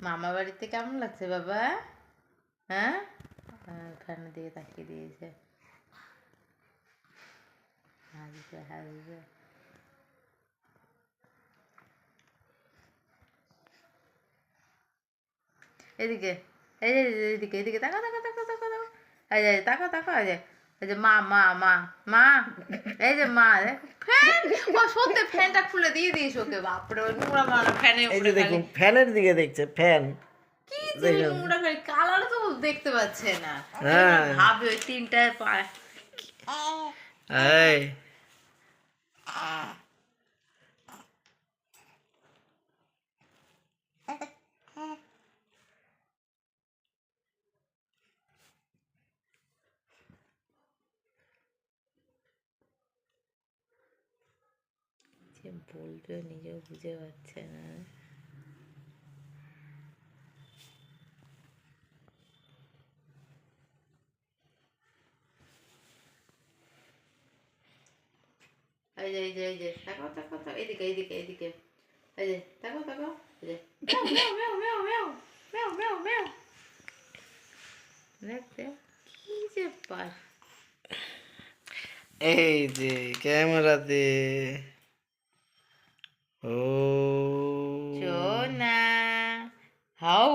মামা বাড়িতে কেমন লাগছে বাবা? হ্যাঁ, ফ্যানের দিকে তাকিয়ে দিয়েছে। হাসবে হাসবে। এদিকে, এই যে এদিকে এদিকে তাকা তাকা তাকা তাকা তাকা, এই যে তাকা তাকা, এই যে মা মা মা মা, এই যে মা, ফ্যান, ও সত্যি ফ্যানটা খুলে দিয়ে দিস ওকে। বাপরে, ওই নোংরা মারা ফ্যানের এই উপরে যে খালি দেখুন ফ্যানের দিকে দেখছে ফ্যান কি যে দেখুন। নোংরা, খালি কালার তো দেখতে পাচ্ছে না। হ্যাঁ ভাবে ওই তিনটায় পা এই যে বলবে নিজেও বুঝে পাচ্ছে না। এই যে এই যে এই যে তাকাও তাকাও তাকাও, এদিকে এদিকে এদিকে, এই যে তাকাও তাকাও, এই যে ম্যাও ম্যাও ম্যাও ম্যাও ম্যাও ম্যাও ম্যাও। দেখতে কি যে পার। এই যে ক্যামেরাতে ও সোনা, হাউ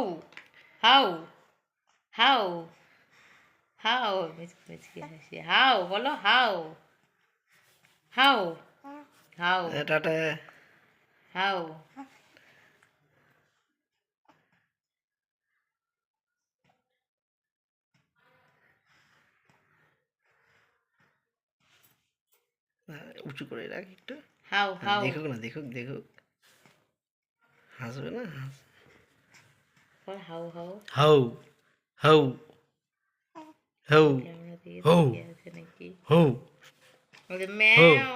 হাউ হাউ হাউ, মিচকি মিচকি হাসি, হাউ বলো, হাউ হাউ হাউ টাটা। হাউ। উঁচু করে রাখ একটু। হাউ হাউ দেখুক না, দেখুক দেখুক, হাসবে না। বল, হাউ হাউ। হাউ হাউ হাউ ক্যামেরা দিকে হাউ তাকিয়ে আছে নাকি? হাউ বলে হাউ ম্যাও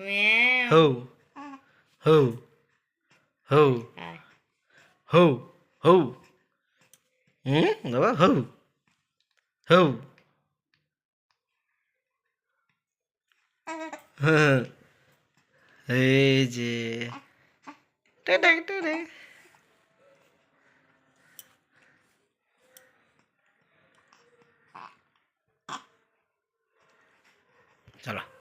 ম্যাও। হাউ হাউ হাউ আয়, হাউ হাউ। বাবা হাউ হাউ। হ্যাঁ এই যে টাটা টাটা। চলো।